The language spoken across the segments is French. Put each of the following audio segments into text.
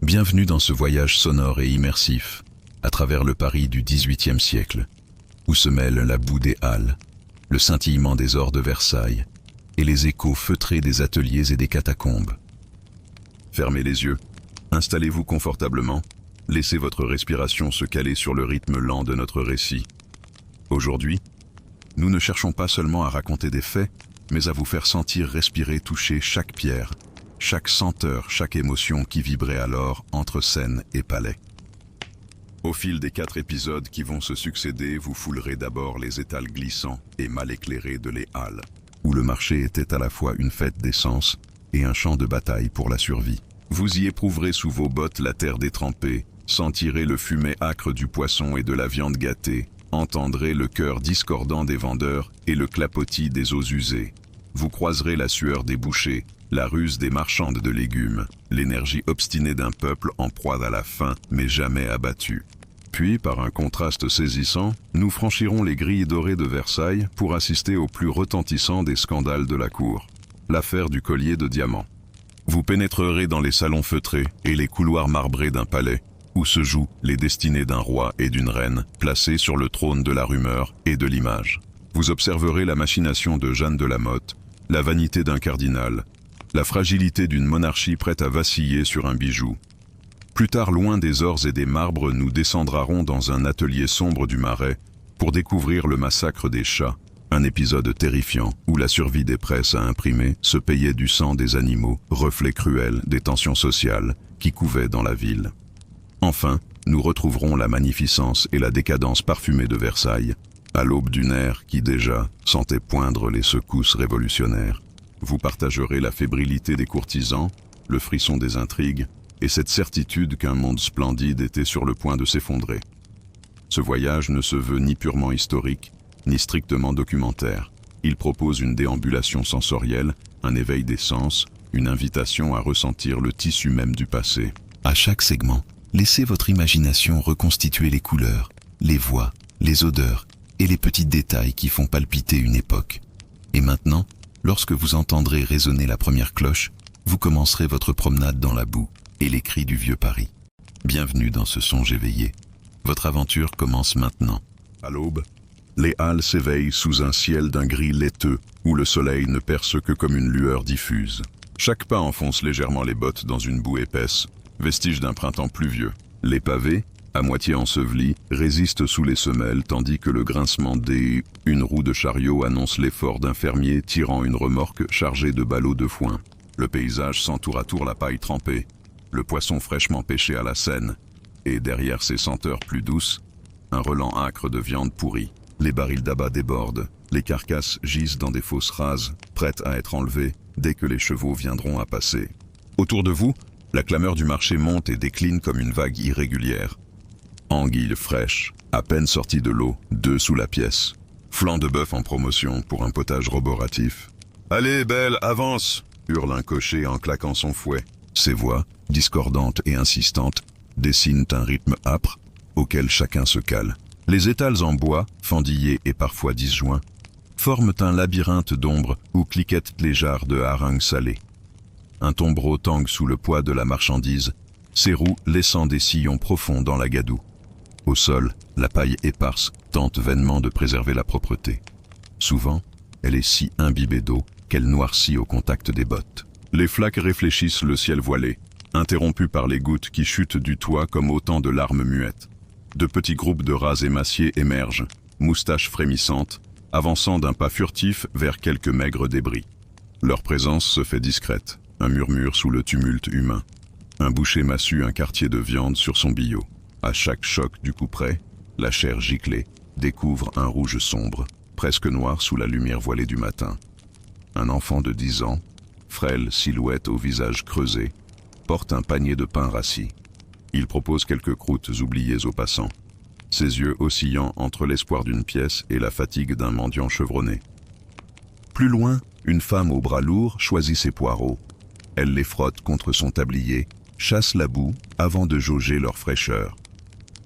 Bienvenue dans ce voyage sonore et immersif, à travers le Paris du XVIIIe siècle, où se mêlent la boue des Halles, le scintillement des ors de Versailles et les échos feutrés des ateliers et des catacombes. Fermez les yeux, installez-vous confortablement, laissez votre respiration se caler sur le rythme lent de notre récit. Aujourd'hui, nous ne cherchons pas seulement à raconter des faits, mais à vous faire sentir, respirer, toucher chaque pierre, chaque senteur, chaque émotion qui vibrait alors entre Seine et Palais. Au fil des 4 épisodes qui vont se succéder, vous foulerez d'abord les étals glissants et mal éclairés de les Halles, où le marché était à la fois une fête d'essence et un champ de bataille pour la survie. Vous y éprouverez sous vos bottes la terre détrempée, sentirez le fumet âcre du poisson et de la viande gâtée, entendrez le cœur discordant des vendeurs et le clapotis des os usés. Vous croiserez la sueur des bouchers, la ruse des marchandes de légumes, l'énergie obstinée d'un peuple en proie à la faim mais jamais abattu. Puis, par un contraste saisissant, nous franchirons les grilles dorées de Versailles pour assister au plus retentissant des scandales de la cour, l'affaire du collier de diamants. Vous pénétrerez dans les salons feutrés et les couloirs marbrés d'un palais, où se jouent les destinées d'un roi et d'une reine, placés sur le trône de la rumeur et de l'image. Vous observerez la machination de Jeanne de la Motte, la vanité d'un cardinal, la fragilité d'une monarchie prête à vaciller sur un bijou. Plus tard, loin des ors et des marbres, nous descendrons dans un atelier sombre du Marais pour découvrir le massacre des chats, un épisode terrifiant où la survie des presses à imprimer se payait du sang des animaux, reflet cruel des tensions sociales qui couvaient dans la ville. Enfin, nous retrouverons la magnificence et la décadence parfumée de Versailles, à l'aube d'une ère qui déjà sentait poindre les secousses révolutionnaires. Vous partagerez la fébrilité des courtisans, le frisson des intrigues, et cette certitude qu'un monde splendide était sur le point de s'effondrer. Ce voyage ne se veut ni purement historique, ni strictement documentaire. Il propose une déambulation sensorielle, un éveil des sens, une invitation à ressentir le tissu même du passé. À chaque segment, laissez votre imagination reconstituer les couleurs, les voix, les odeurs et les petits détails qui font palpiter une époque. Et maintenant, lorsque vous entendrez résonner la première cloche, vous commencerez votre promenade dans la boue et les cris du vieux Paris. Bienvenue dans ce songe éveillé. Votre aventure commence maintenant. À l'aube, les Halles s'éveillent sous un ciel d'un gris laiteux où le soleil ne perce que comme une lueur diffuse. Chaque pas enfonce légèrement les bottes dans une boue épaisse, vestige d'un printemps pluvieux. Les pavés, à moitié ensevelis, résistent sous les semelles tandis que le grincement une roue de chariot annonce l'effort d'un fermier tirant une remorque chargée de ballots de foin. Le paysage sent tour à tour la paille trempée, le poisson fraîchement pêché à la Seine, et derrière ces senteurs plus douces, un relent âcre de viande pourrie. Les barils d'abat débordent, les carcasses gisent dans des fosses rases, prêtes à être enlevées dès que les chevaux viendront à passer. Autour de vous, la clameur du marché monte et décline comme une vague irrégulière. Anguilles fraîches, à peine sorties de l'eau, 2 sous la pièce. Flanc de bœuf en promotion pour un potage roboratif. « Allez, belle, avance !» hurle un cocher en claquant son fouet. Ses voix, discordantes et insistantes, dessinent un rythme âpre auquel chacun se cale. Les étals en bois, fendillés et parfois disjoints, forment un labyrinthe d'ombre où cliquettent les jarres de harangue salée. Un tombereau tangue sous le poids de la marchandise, ses roues laissant des sillons profonds dans la gadoue. Au sol, la paille éparse tente vainement de préserver la propreté. Souvent, elle est si imbibée d'eau qu'elle noircit au contact des bottes. Les flaques réfléchissent le ciel voilé, interrompues par les gouttes qui chutent du toit comme autant de larmes muettes. De petits groupes de rats émaciés émergent, moustaches frémissantes, avançant d'un pas furtif vers quelques maigres débris. Leur présence se fait discrète, un murmure sous le tumulte humain. Un boucher massue un quartier de viande sur son billot. À chaque choc du couperet, la chair giclée découvre un rouge sombre, presque noir sous la lumière voilée du matin. Un enfant de 10 ans, frêle silhouette au visage creusé, porte un panier de pain rassis. Il propose quelques croûtes oubliées aux passants, ses yeux oscillant entre l'espoir d'une pièce et la fatigue d'un mendiant chevronné. Plus loin, une femme aux bras lourds choisit ses poireaux. Elle les frotte contre son tablier, chasse la boue avant de jauger leur fraîcheur.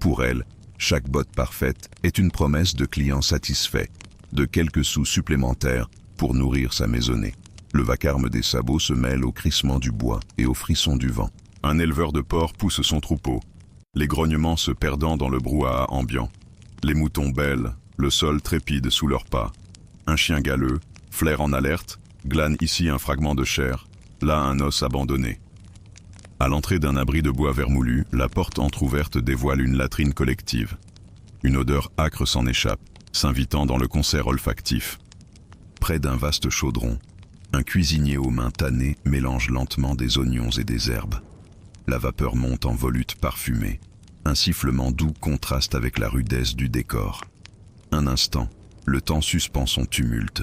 Pour elle, chaque botte parfaite est une promesse de client satisfait, de quelques sous supplémentaires pour nourrir sa maisonnée. Le vacarme des sabots se mêle au crissement du bois et au frisson du vent. Un éleveur de porcs pousse son troupeau, les grognements se perdant dans le brouhaha ambiant. Les moutons bêlent, le sol trépide sous leurs pas. Un chien galeux, flaire en alerte, glane ici un fragment de chair, là un os abandonné. À l'entrée d'un abri de bois vermoulu, la porte entr'ouverte dévoile une latrine collective. Une odeur âcre s'en échappe, s'invitant dans le concert olfactif. Près d'un vaste chaudron, un cuisinier aux mains tannées mélange lentement des oignons et des herbes. La vapeur monte en volutes parfumées. Un sifflement doux contraste avec la rudesse du décor. Un instant, le temps suspend son tumulte.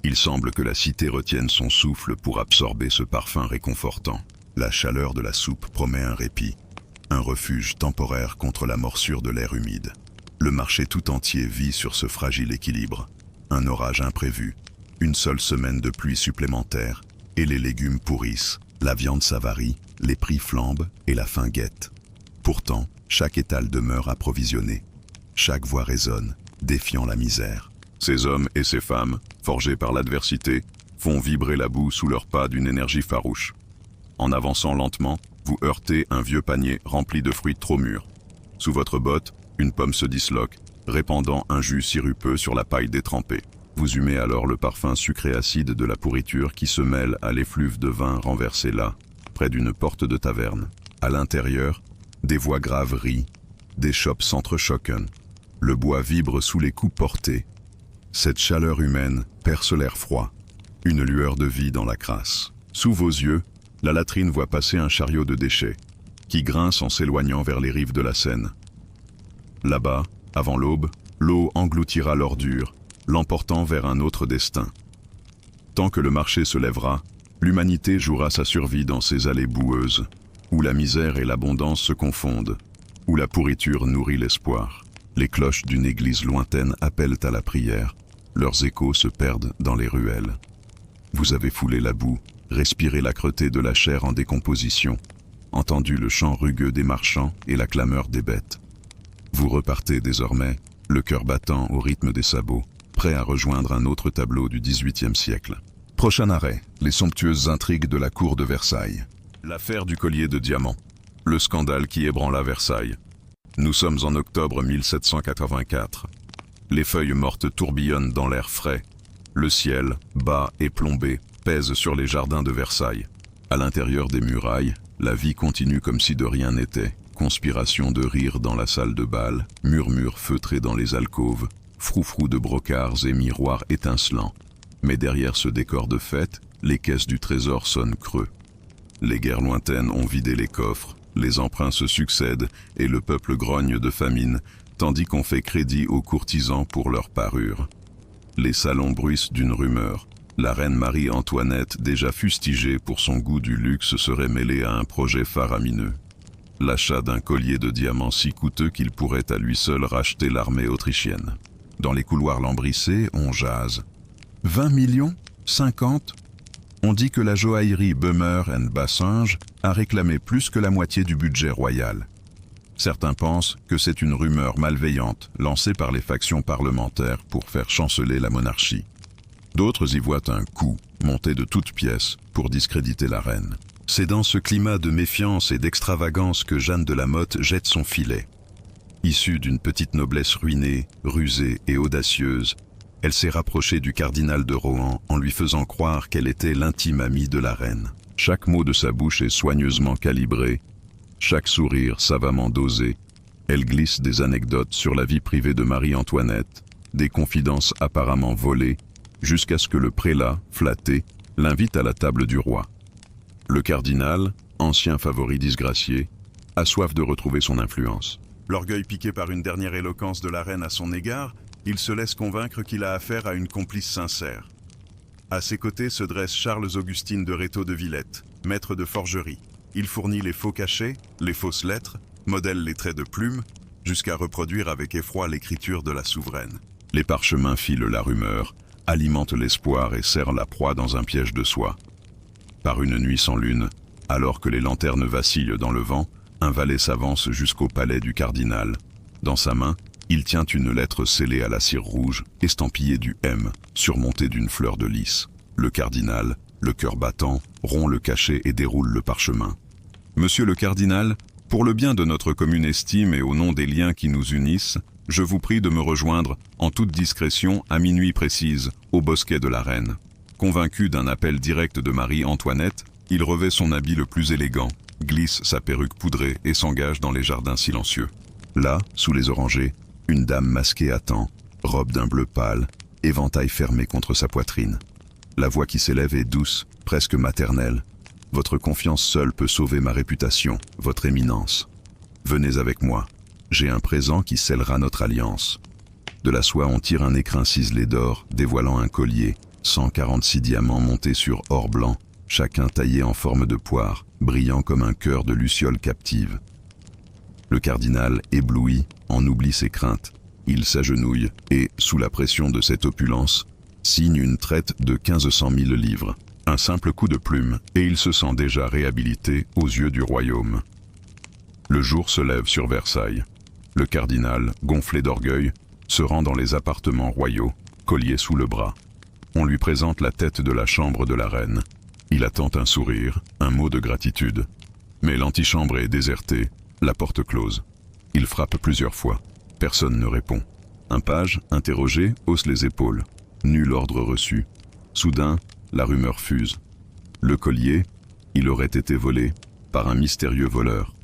Il semble que la cité retienne son souffle pour absorber ce parfum réconfortant. La chaleur de la soupe promet un répit, un refuge temporaire contre la morsure de l'air humide. Le marché tout entier vit sur ce fragile équilibre. Un orage imprévu, une seule semaine de pluie supplémentaire, et les légumes pourrissent, la viande s'avarie, les prix flambent et la faim guette. Pourtant, chaque étal demeure approvisionné. Chaque voix résonne, défiant la misère. Ces hommes et ces femmes, forgés par l'adversité, font vibrer la boue sous leurs pas d'une énergie farouche. En avançant lentement, vous heurtez un vieux panier rempli de fruits trop mûrs. Sous votre botte, une pomme se disloque, répandant un jus sirupeux sur la paille détrempée. Vous humez alors le parfum sucré acide de la pourriture qui se mêle à l'effluve de vin renversé là, près d'une porte de taverne. À l'intérieur, des voix graves rient, des chopes s'entrechoquent. Le bois vibre sous les coups portés. Cette chaleur humaine perce l'air froid, une lueur de vie dans la crasse. Sous vos yeux, la latrine voit passer un chariot de déchets, qui grince en s'éloignant vers les rives de la Seine. Là-bas, avant l'aube, l'eau engloutira l'ordure, l'emportant vers un autre destin. Tant que le marché se lèvera, l'humanité jouera sa survie dans ces allées boueuses, où la misère et l'abondance se confondent, où la pourriture nourrit l'espoir. Les cloches d'une église lointaine appellent à la prière, leurs échos se perdent dans les ruelles. Vous avez foulé la boue, respiré l'âcreté de la chair en décomposition, entendu le chant rugueux des marchands et la clameur des bêtes. Vous repartez désormais, le cœur battant au rythme des sabots, prêt à rejoindre un autre tableau du XVIIIe siècle. Prochain arrêt, les somptueuses intrigues de la cour de Versailles. L'affaire du collier de diamants. Le scandale qui ébranla Versailles. Nous sommes en octobre 1784. Les feuilles mortes tourbillonnent dans l'air frais. Le ciel, bas et plombé, pèse sur les jardins de Versailles. À l'intérieur des murailles, la vie continue comme si de rien n'était. Conspiration de rire dans la salle de bal, murmures feutrés dans les alcôves, froufrous de brocards et miroirs étincelants. Mais derrière ce décor de fête, les caisses du trésor sonnent creux. Les guerres lointaines ont vidé les coffres, les emprunts se succèdent et le peuple grogne de famine, tandis qu'on fait crédit aux courtisans pour leur parure. Les salons bruissent d'une rumeur. La reine Marie-Antoinette, déjà fustigée pour son goût du luxe, serait mêlée à un projet faramineux. L'achat d'un collier de diamants si coûteux qu'il pourrait à lui seul racheter l'armée autrichienne. Dans les couloirs lambrissés, on jase. 20 millions 50 On dit que la joaillerie Böhmer & Bassinge a réclamé plus que la moitié du budget royal. Certains pensent que c'est une rumeur malveillante lancée par les factions parlementaires pour faire chanceler la monarchie. D'autres y voient un coup monté de toutes pièces pour discréditer la reine. C'est dans ce climat de méfiance et d'extravagance que Jeanne de la Motte jette son filet. Issue d'une petite noblesse ruinée, rusée et audacieuse, elle s'est rapprochée du cardinal de Rohan en lui faisant croire qu'elle était l'intime amie de la reine. Chaque mot de sa bouche est soigneusement calibré, chaque sourire savamment dosé. Elle glisse des anecdotes sur la vie privée de Marie-Antoinette, des confidences apparemment volées, jusqu'à ce que le prélat, flatté, l'invite à la table du roi. Le cardinal, ancien favori disgracié, a soif de retrouver son influence. L'orgueil piqué par une dernière éloquence de la reine à son égard, il se laisse convaincre qu'il a affaire à une complice sincère. À ses côtés se dresse Charles-Augustin de Rétaux de Villette, maître de forgerie. Il fournit les faux cachets, les fausses lettres, modèle les traits de plume, jusqu'à reproduire avec effroi l'écriture de la souveraine. Les parchemins filent la rumeur, alimentent l'espoir et serrent la proie dans un piège de soie. Par une nuit sans lune, alors que les lanternes vacillent dans le vent, un valet s'avance jusqu'au palais du cardinal. Dans sa main, il tient une lettre scellée à la cire rouge, estampillée du M, surmontée d'une fleur de lys. Le cardinal, le cœur battant, rompt le cachet et déroule le parchemin. Monsieur le cardinal, pour le bien de notre commune estime et au nom des liens qui nous unissent, je vous prie de me rejoindre, en toute discrétion, à minuit précise, au bosquet de la Reine. Convaincu d'un appel direct de Marie-Antoinette, il revêt son habit le plus élégant, glisse sa perruque poudrée et s'engage dans les jardins silencieux. Là, sous les orangers, une dame masquée attend, robe d'un bleu pâle, éventail fermé contre sa poitrine. La voix qui s'élève est douce, presque maternelle. Votre confiance seule peut sauver ma réputation, votre éminence. Venez avec moi. J'ai un présent qui scellera notre alliance. De la soie, on tire un écrin ciselé d'or, dévoilant un collier, 146 diamants montés sur or blanc, chacun taillé en forme de poire, brillant comme un cœur de luciole captive. Le cardinal, ébloui, en oublie ses craintes. Il s'agenouille et, sous la pression de cette opulence, signe une traite de 1500 000 livres. Un simple coup de plume, et il se sent déjà réhabilité aux yeux du royaume. Le jour se lève sur Versailles. Le cardinal, gonflé d'orgueil, se rend dans les appartements royaux, collier sous le bras. On lui présente la tête de la chambre de la reine. Il attend un sourire, un mot de gratitude. Mais l'antichambre est désertée, la porte close. Il frappe plusieurs fois. Personne ne répond. Un page, interrogé, hausse les épaules. Nul ordre reçu. Soudain, la rumeur fuse. Le collier, il aurait été volé par un mystérieux voleur.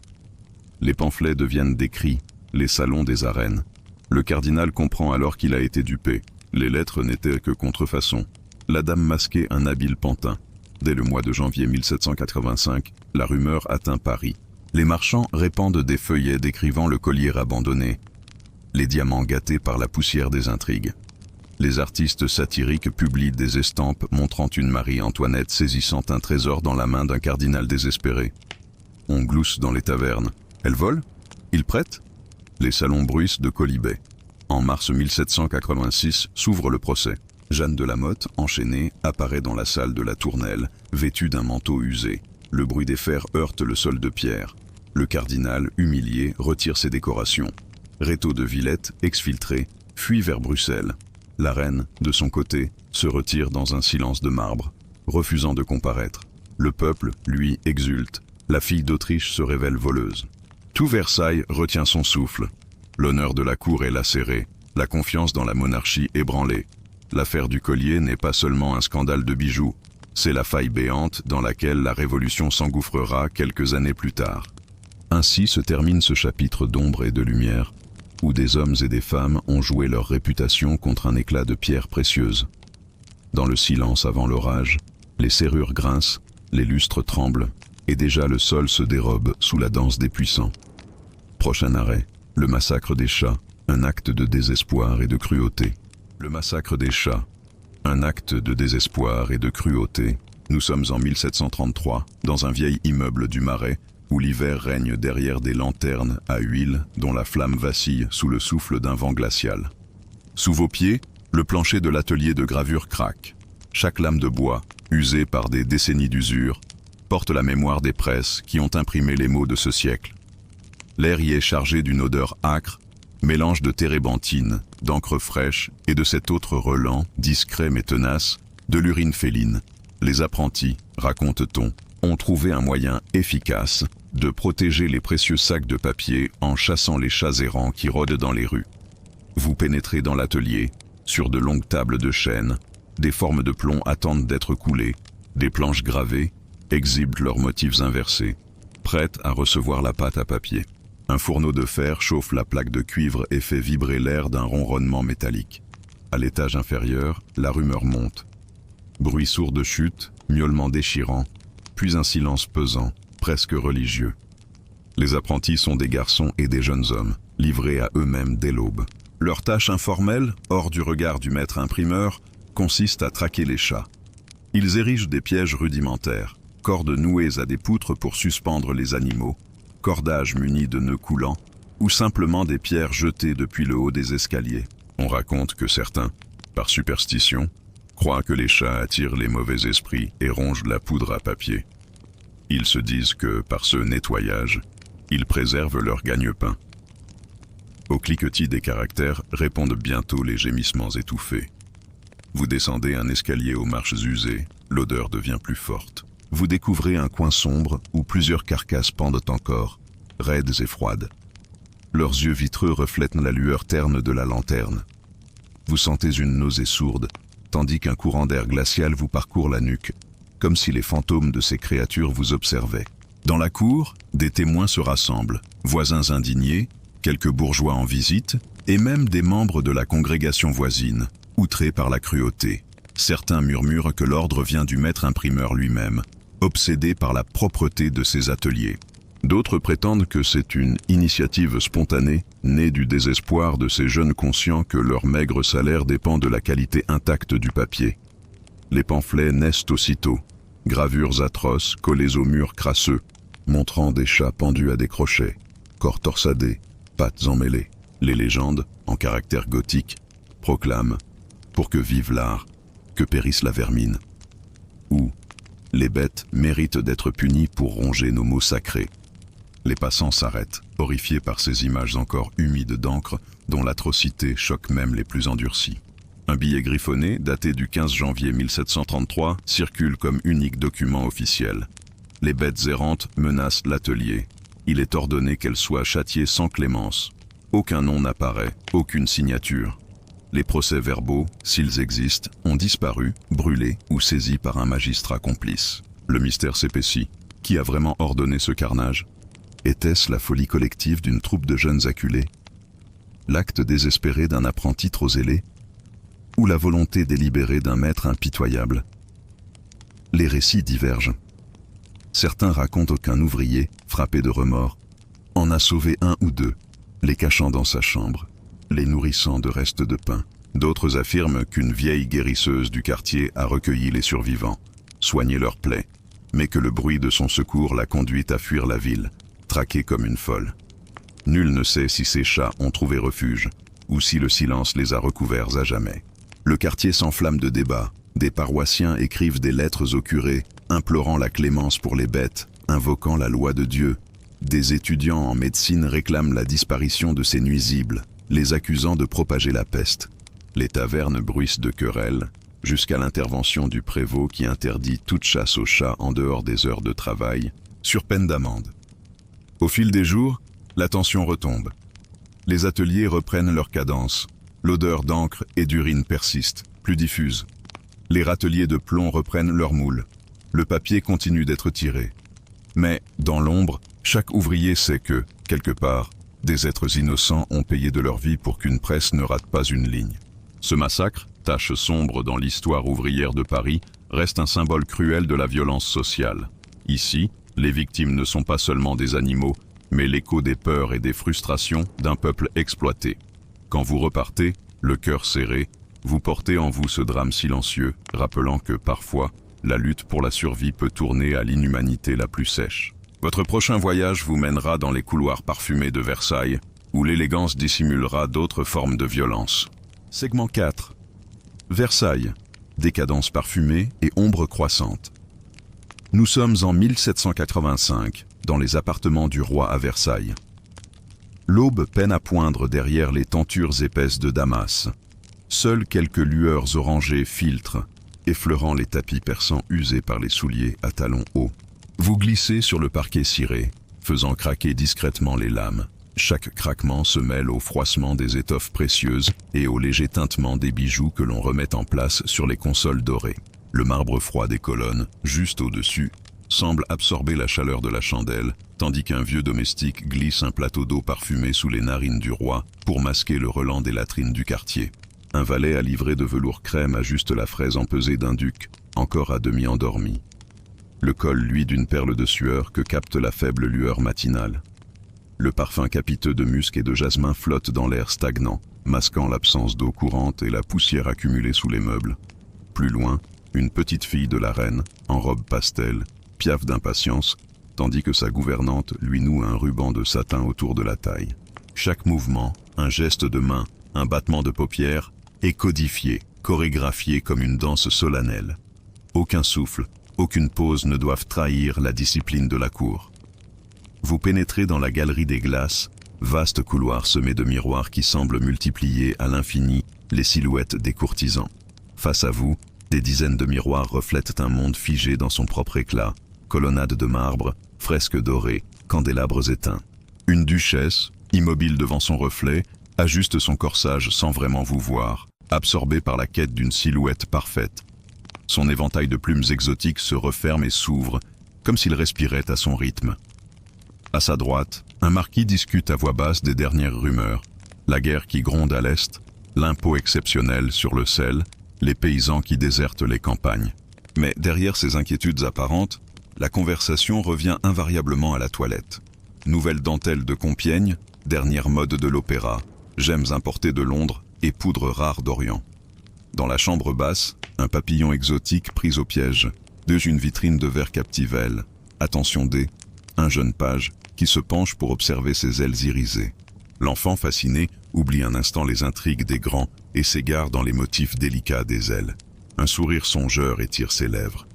Les pamphlets deviennent des cris, les salons des arènes. Le cardinal comprend alors qu'il a été dupé. Les lettres n'étaient que contrefaçons. La dame masquait un habile pantin. Dès le mois de janvier 1785, la rumeur atteint Paris. Les marchands répandent des feuillets décrivant le collier abandonné, les diamants gâtés par la poussière des intrigues. Les artistes satiriques publient des estampes montrant une Marie-Antoinette saisissant un trésor dans la main d'un cardinal désespéré. On glousse dans les tavernes. Elle vole? Il prête? Les salons bruissent de quolibets. En mars 1786 s'ouvre le procès. Jeanne de la Motte, enchaînée, apparaît dans la salle de la Tournelle, vêtue d'un manteau usé. Le bruit des fers heurte le sol de pierre. Le cardinal, humilié, retire ses décorations. Rétaux de Villette, exfiltré, fuit vers Bruxelles. La reine, de son côté, se retire dans un silence de marbre, refusant de comparaître. Le peuple, lui, exulte. La fille d'Autriche se révèle voleuse. Tout Versailles retient son souffle. L'honneur de la cour est lacéré, la confiance dans la monarchie ébranlée. L'affaire du collier n'est pas seulement un scandale de bijoux, c'est la faille béante dans laquelle la Révolution s'engouffrera quelques années plus tard. Ainsi se termine ce chapitre d'ombre et de lumière, où des hommes et des femmes ont joué leur réputation contre un éclat de pierres précieuses. Dans le silence avant l'orage, les serrures grincent, les lustres tremblent, et déjà le sol se dérobe sous la danse des puissants. Prochain arrêt, le massacre des chats, un acte de désespoir et de cruauté. Le massacre des chats, un acte de désespoir et de cruauté. Nous sommes en 1733, dans un vieil immeuble du Marais, où l'hiver règne derrière des lanternes à huile dont la flamme vacille sous le souffle d'un vent glacial. Sous vos pieds, le plancher de l'atelier de gravure craque. Chaque lame de bois, usée par des décennies d'usure, porte la mémoire des presses qui ont imprimé les mots de ce siècle. L'air y est chargé d'une odeur âcre, mélange de térébenthine, d'encre fraîche et de cet autre relent, discret mais tenace, de l'urine féline. Les apprentis, raconte-t-on, ont trouvé un moyen efficace de protéger les précieux sacs de papier en chassant les chats errants qui rôdent dans les rues. Vous pénétrez dans l'atelier, sur de longues tables de chêne, des formes de plomb attendent d'être coulées, des planches gravées exhibent leurs motifs inversés, prêtes à recevoir la pâte à papier. Un fourneau de fer chauffe la plaque de cuivre et fait vibrer l'air d'un ronronnement métallique. À l'étage inférieur, la rumeur monte. Bruit sourd de chute, miaulement déchirant, puis un silence pesant, presque religieux. Les apprentis sont des garçons et des jeunes hommes, livrés à eux-mêmes dès l'aube. Leur tâche informelle, hors du regard du maître imprimeur, consiste à traquer les chats. Ils érigent des pièges rudimentaires, cordes nouées à des poutres pour suspendre les animaux, cordages munis de nœuds coulants, ou simplement des pierres jetées depuis le haut des escaliers. On raconte que certains, par superstition, croient que les chats attirent les mauvais esprits et rongent la poudre à papier. Ils se disent que, par ce nettoyage, ils préservent leur gagne-pain. Au cliquetis des caractères répondent bientôt les gémissements étouffés. Vous descendez un escalier aux marches usées, l'odeur devient plus forte. vous découvrez un coin sombre où plusieurs carcasses pendent encore, raides et froides. Leurs yeux vitreux reflètent la lueur terne de la lanterne. Vous sentez une nausée sourde, tandis qu'un courant d'air glacial vous parcourt la nuque, comme si les fantômes de ces créatures vous observaient. Dans la cour, des témoins se rassemblent, voisins indignés, quelques bourgeois en visite, et même des membres de la congrégation voisine, outrés par la cruauté. Certains murmurent que l'ordre vient du maître imprimeur lui-même, obsédé par la propreté de ses ateliers. D'autres prétendent que c'est une initiative spontanée, née du désespoir de ces jeunes conscients que leur maigre salaire dépend de la qualité intacte du papier. Les pamphlets naissent aussitôt, gravures atroces collées aux murs crasseux, montrant des chats pendus à des crochets, corps torsadés, pattes emmêlées. Les légendes, en caractère gothique, proclament « Pour que vive l'art, que périsse la vermine » ou « Les bêtes méritent d'être punies pour ronger nos mots sacrés ». Les passants s'arrêtent, horrifiés par ces images encore humides d'encre dont l'atrocité choque même les plus endurcis. Un billet griffonné, daté du 15 janvier 1733, circule comme unique document officiel. Les bêtes errantes menacent l'atelier. Il est ordonné qu'elles soient châtiées sans clémence. Aucun nom n'apparaît, aucune signature. Les procès-verbaux, s'ils existent, ont disparu, brûlés ou saisis par un magistrat complice. Le mystère s'épaissit. Qui a vraiment ordonné ce carnage ? Était-ce la folie collective d'une troupe de jeunes acculés? L'acte désespéré d'un apprenti trop zélé? Ou la volonté délibérée d'un maître impitoyable? Les récits divergent. Certains racontent qu'un ouvrier, frappé de remords, en a sauvé un ou deux, les cachant dans sa chambre, les nourrissant de restes de pain. D'autres affirment qu'une vieille guérisseuse du quartier a recueilli les survivants, soigné leurs plaies, mais que le bruit de son secours l'a conduite à fuir la ville, traquée comme une folle. Nul ne sait si ces chats ont trouvé refuge, ou si le silence les a recouverts à jamais. Le quartier s'enflamme de débats, des paroissiens écrivent des lettres au curé, implorant la clémence pour les bêtes, invoquant la loi de Dieu. Des étudiants en médecine réclament la disparition de ces nuisibles, les accusant de propager la peste. Les tavernes bruissent de querelles, jusqu'à l'intervention du prévôt qui interdit toute chasse aux chats en dehors des heures de travail, sur peine d'amende. Au fil des jours, la tension retombe. Les ateliers reprennent leur cadence. L'odeur d'encre et d'urine persiste, plus diffuse. Les râteliers de plomb reprennent leur moule. Le papier continue d'être tiré. Mais, dans l'ombre, chaque ouvrier sait que, quelque part, des êtres innocents ont payé de leur vie pour qu'une presse ne rate pas une ligne. Ce massacre, tache sombre dans l'histoire ouvrière de Paris, reste un symbole cruel de la violence sociale. Ici, les victimes ne sont pas seulement des animaux, mais l'écho des peurs et des frustrations d'un peuple exploité. Quand vous repartez, le cœur serré, vous portez en vous ce drame silencieux, rappelant que parfois, la lutte pour la survie peut tourner à l'inhumanité la plus sèche. Votre prochain voyage vous mènera dans les couloirs parfumés de Versailles, où l'élégance dissimulera d'autres formes de violence. Segment 4. Versailles. Décadence parfumée et ombre croissante. Nous sommes en 1785, dans les appartements du roi à Versailles. L'aube peine à poindre derrière les tentures épaisses de Damas. Seules quelques lueurs orangées filtrent, effleurant les tapis persans usés par les souliers à talons hauts. Vous glissez sur le parquet ciré, faisant craquer discrètement les lames. Chaque craquement se mêle au froissement des étoffes précieuses et au léger tintement des bijoux que l'on remet en place sur les consoles dorées. Le marbre froid des colonnes, juste au-dessus, semble absorber la chaleur de la chandelle, tandis qu'un vieux domestique glisse un plateau d'eau parfumée sous les narines du roi pour masquer le relent des latrines du quartier. Un valet à livrer de velours crème ajuste la fraise empesée d'un duc, encore à demi endormi. Le col luit d'une perle de sueur que capte la faible lueur matinale. Le parfum capiteux de musc et de jasmin flotte dans l'air stagnant, masquant l'absence d'eau courante et la poussière accumulée sous les meubles. Plus loin, une petite fille de la reine, en robe pastel, piaffe d'impatience, tandis que sa gouvernante lui noue un ruban de satin autour de la taille. Chaque mouvement, un geste de main, un battement de paupières, est codifié, chorégraphié comme une danse solennelle. Aucun souffle, aucune pause ne doivent trahir la discipline de la cour. Vous pénétrez dans la galerie des glaces, vaste couloir semé de miroirs qui semblent multiplier à l'infini les silhouettes des courtisans. Face à vous, Des dizaines de miroirs reflètent un monde figé dans son propre éclat. Colonnades de marbre, fresques dorées, candélabres éteints. Une duchesse, immobile devant son reflet, ajuste son corsage sans vraiment vous voir, absorbée par la quête d'une silhouette parfaite. Son éventail de plumes exotiques se referme et s'ouvre, comme s'il respirait à son rythme. À sa droite, un marquis discute à voix basse des dernières rumeurs. La guerre qui gronde à l'est, l'impôt exceptionnel sur le sel, les paysans qui désertent les campagnes. Mais derrière ces inquiétudes apparentes, la conversation revient invariablement à la toilette. Nouvelles dentelles de Compiègne, dernière mode de l'opéra, gemmes importées de Londres et poudre rare d'Orient. Dans la chambre basse, un papillon exotique pris au piège, une vitrine de verre Captivelle. Attention D, un jeune page qui se penche pour observer ses ailes irisées. L'enfant fasciné oublie un instant les intrigues des grands et s'égare dans les motifs délicats des ailes. Un sourire songeur étire ses lèvres.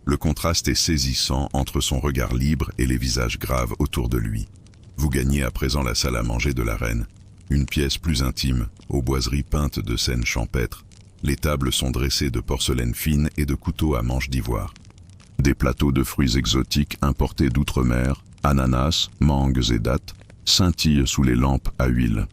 Le contraste est saisissant entre son regard libre et les visages graves autour de lui. Vous gagnez à présent la salle à manger de la reine. Une pièce plus intime, aux boiseries peintes de scènes champêtres. Les tables sont dressées de porcelaine fine et de couteaux à manches d'ivoire. Des plateaux de fruits exotiques importés d'outre-mer, ananas, mangues et dattes, scintillent sous les lampes à huile.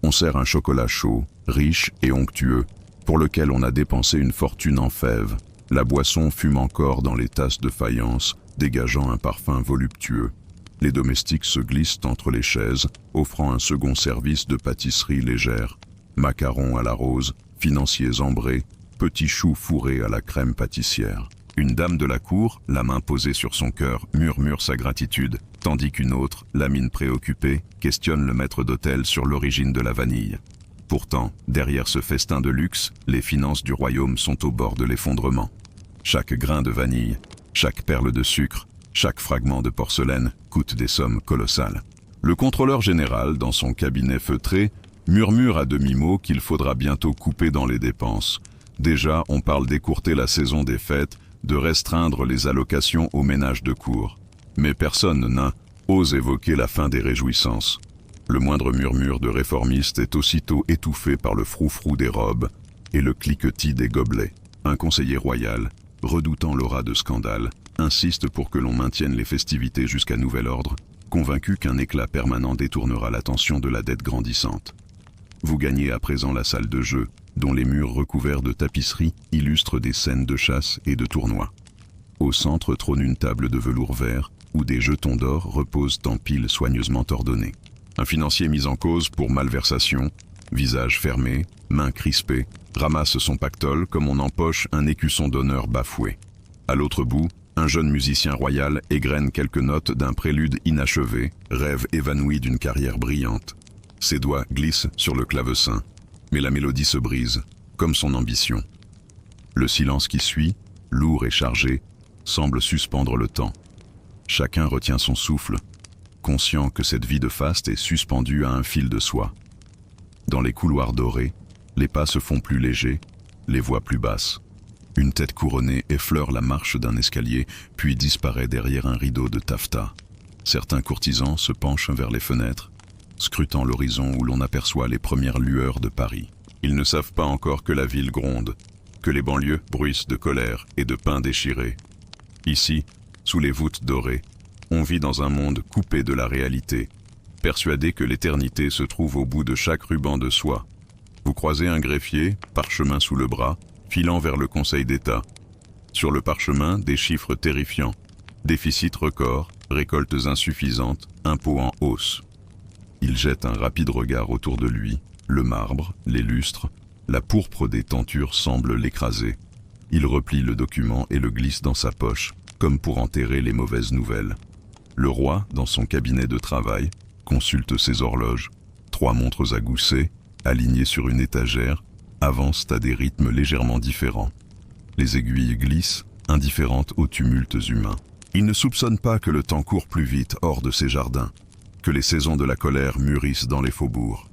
On sert un chocolat chaud, riche et onctueux, pour lequel on a dépensé une fortune en fèves. La boisson fume encore dans les tasses de faïence, dégageant un parfum voluptueux. Les domestiques se glissent entre les chaises, offrant un second service de pâtisserie légère. Macarons à la rose, financiers ambrés, petits choux fourrés à la crème pâtissière. Une dame de la cour, la main posée sur son cœur, murmure sa gratitude, tandis qu'une autre, la mine préoccupée, questionne le maître d'hôtel sur l'origine de la vanille. Pourtant, derrière ce festin de luxe, les finances du royaume sont au bord de l'effondrement. Chaque grain de vanille, chaque perle de sucre, chaque fragment de porcelaine coûte des sommes colossales. Le contrôleur général, dans son cabinet feutré, murmure à demi-mot qu'il faudra bientôt couper dans les dépenses. Déjà, on parle d'écourter la saison des fêtes, de restreindre les allocations aux ménages de cour. Mais personne n'ose évoquer la fin des réjouissances. Le moindre murmure de réformiste est aussitôt étouffé par le froufrou des robes et le cliquetis des gobelets. Un conseiller royal, redoutant l'aura de scandale, insiste pour que l'on maintienne les festivités jusqu'à nouvel ordre, convaincu qu'un éclat permanent détournera l'attention de la dette grandissante. Vous gagnez à présent la salle de jeu, dont les murs recouverts de tapisseries illustrent des scènes de chasse et de tournois. Au centre trône une table de velours vert, où des jetons d'or reposent en piles soigneusement ordonnées. Un financier mis en cause pour malversation, visage fermé, mains crispées, ramasse son pactole comme on empoche un écusson d'honneur bafoué. À l'autre bout, un jeune musicien royal égrène quelques notes d'un prélude inachevé, rêve évanoui d'une carrière brillante. Ses doigts glissent sur le clavecin, mais la mélodie se brise, comme son ambition. Le silence qui suit, lourd et chargé, semble suspendre le temps. Chacun retient son souffle, conscient que cette vie de faste est suspendue à un fil de soie. Dans les couloirs dorés, les pas se font plus légers, les voix plus basses. Une tête couronnée effleure la marche d'un escalier, puis disparaît derrière un rideau de taffetas. Certains courtisans se penchent vers les fenêtres, scrutant l'horizon où l'on aperçoit les premières lueurs de Paris. Ils ne savent pas encore que la ville gronde, que les banlieues bruissent de colère et de pain déchiré. Ici, sous les voûtes dorées, on vit dans un monde coupé de la réalité, persuadé que l'éternité se trouve au bout de chaque ruban de soie. Vous croisez un greffier, parchemin sous le bras, filant vers le Conseil d'État. Sur le parchemin, des chiffres terrifiants. Déficit record, récoltes insuffisantes, impôts en hausse. Il jette un rapide regard autour de lui. Le marbre, les lustres, la pourpre des tentures semble l'écraser. Il replie le document et le glisse dans sa poche, comme pour enterrer les mauvaises nouvelles. Le roi, dans son cabinet de travail, consulte ses horloges. 3 montres à gousset, alignées sur une étagère, avancent à des rythmes légèrement différents. Les aiguilles glissent, indifférentes aux tumultes humains. Il ne soupçonne pas que le temps court plus vite hors de ses jardins, que les saisons de la colère mûrissent dans les faubourgs.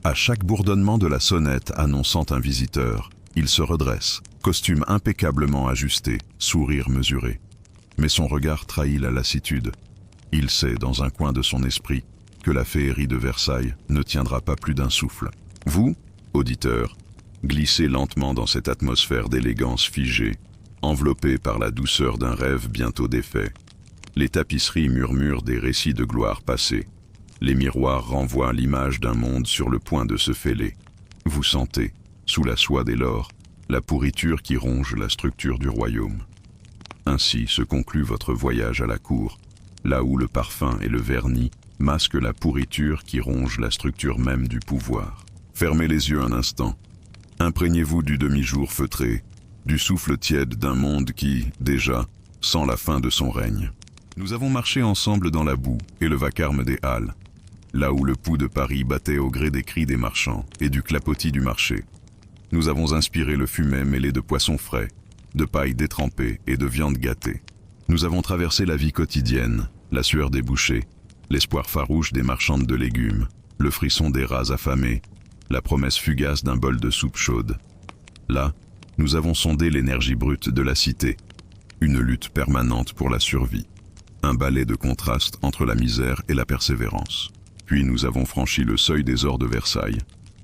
À chaque bourdonnement de la sonnette annonçant un visiteur, il se redresse, costume impeccablement ajusté, sourire mesuré. Mais son regard trahit la lassitude. Il sait, dans un coin de son esprit, que la féerie de Versailles ne tiendra pas plus d'un souffle. Vous, auditeur, Glissez lentement dans cette atmosphère d'élégance figée, enveloppée par la douceur d'un rêve bientôt défait. Les tapisseries murmurent des récits de gloire passée. Les miroirs renvoient l'image d'un monde sur le point de se fêler. Vous sentez, sous la soie des lors, la pourriture qui ronge la structure du royaume. Ainsi se conclut votre voyage à la cour, là où le parfum et le vernis masquent la pourriture qui ronge la structure même du pouvoir. Fermez les yeux un instant. Imprégnez-vous du demi-jour feutré, du souffle tiède d'un monde qui, déjà, sent la fin de son règne. Nous avons marché ensemble dans la boue et le vacarme des halles, là où le pouls de Paris battait au gré des cris des marchands et du clapotis du marché. Nous avons inspiré le fumet mêlé de poissons frais, de paille détrempée et de viande gâtée. Nous avons traversé la vie quotidienne, la sueur des bouchers, l'espoir farouche des marchandes de légumes, le frisson des rats affamés, la promesse fugace d'un bol de soupe chaude. Là, nous avons sondé l'énergie brute de la cité, une lutte permanente pour la survie, un ballet de contraste entre la misère et la persévérance. Puis nous avons franchi le seuil des ors de Versailles,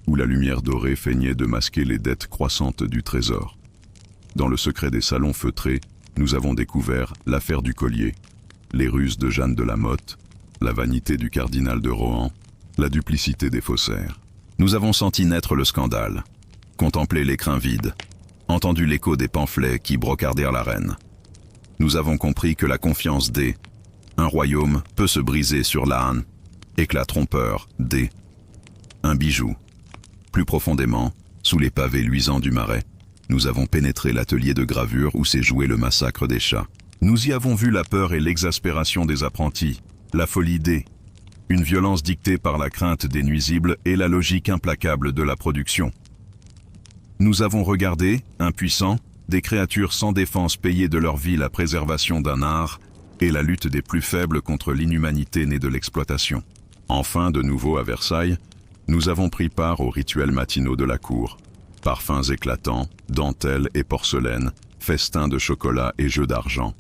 où la lumière dorée feignait de masquer les dettes croissantes du trésor. Dans le secret des salons feutrés, nous avons découvert l'affaire du collier, les ruses de Jeanne de la Motte, la vanité du cardinal de Rohan, la duplicité des faussaires. Nous avons senti naître le scandale, contemplé l'écrin vide, entendu l'écho des pamphlets qui brocardèrent la reine. Nous avons compris que la confiance des un royaume peut se briser sur l'âne, éclat trompeur des un bijou. Plus profondément, sous les pavés luisants du Marais, nous avons pénétré l'atelier de gravure où s'est joué le massacre des chats. Nous y avons vu la peur et l'exaspération des apprentis, la folie des une violence dictée par la crainte des nuisibles et la logique implacable de la production. Nous avons regardé, impuissants, des créatures sans défense payer de leur vie la préservation d'un art et la lutte des plus faibles contre l'inhumanité née de l'exploitation. Enfin, de nouveau à Versailles, nous avons pris part aux rituels matinaux de la cour. Parfums éclatants, dentelles et porcelaine, festins de chocolat et jeux d'argent.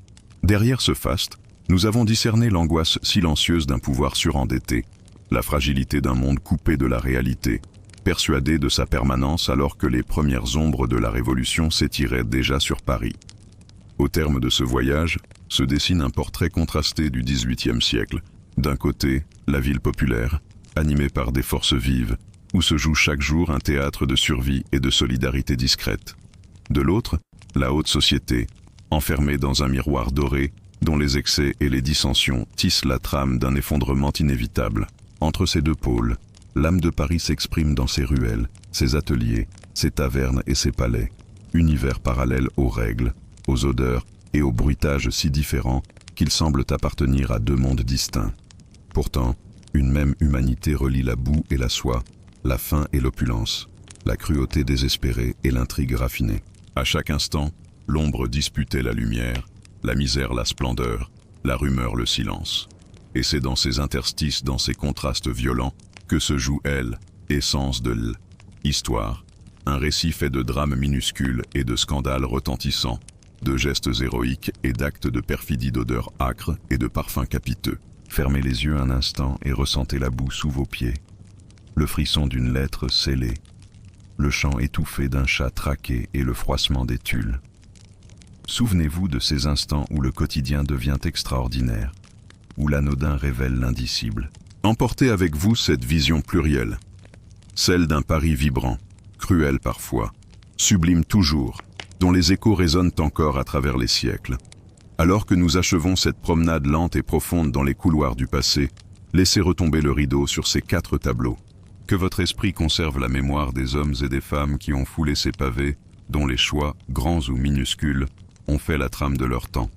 Derrière ce faste, nous avons discerné l'angoisse silencieuse d'un pouvoir surendetté, la fragilité d'un monde coupé de la réalité, persuadé de sa permanence alors que les premières ombres de la Révolution s'étiraient déjà sur Paris. Au terme de ce voyage, se dessine un portrait contrasté du XVIIIe siècle. D'un côté, la ville populaire, animée par des forces vives, où se joue chaque jour un théâtre de survie et de solidarité discrète. De l'autre, la haute société, enfermée dans un miroir doré, dont les excès et les dissensions tissent la trame d'un effondrement inévitable. Entre ces deux pôles, l'âme de Paris s'exprime dans ses ruelles, ses ateliers, ses tavernes et ses palais, univers parallèles aux règles, aux odeurs et aux bruitages si différents qu'ils semblent appartenir à deux mondes distincts. Pourtant, une même humanité relie la boue et la soie, la faim et l'opulence, la cruauté désespérée et l'intrigue raffinée. À chaque instant, l'ombre disputait la lumière, la misère la splendeur, la rumeur le silence. Et c'est dans ces interstices, dans ces contrastes violents, que se joue elle, essence de l'histoire, un récit fait de drames minuscules et de scandales retentissants, de gestes héroïques et d'actes de perfidie, d'odeurs âcres et de parfums capiteux. Fermez les yeux un instant et ressentez la boue sous vos pieds, le frisson d'une lettre scellée, le chant étouffé d'un chat traqué et le froissement des tulles. Souvenez-vous de ces instants où le quotidien devient extraordinaire, où l'anodin révèle l'indicible. Emportez avec vous cette vision plurielle, celle d'un Paris vibrant, cruel parfois, sublime toujours, dont les échos résonnent encore à travers les siècles. Alors que nous achevons cette promenade lente et profonde dans les couloirs du passé, laissez retomber le rideau sur ces 4 tableaux. Que votre esprit conserve la mémoire des hommes et des femmes qui ont foulé ces pavés, dont les choix, grands ou minuscules, ont fait la trame de leur temps.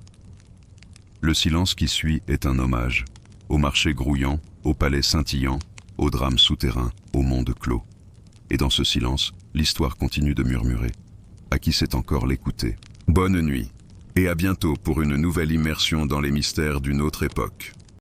Le silence qui suit est un hommage, au marché grouillant, au palais scintillant, au drame souterrain, au monde clos. Et dans ce silence, l'histoire continue de murmurer. À qui sait encore l'écouter? Bonne nuit, et à bientôt pour une nouvelle immersion dans les mystères d'une autre époque.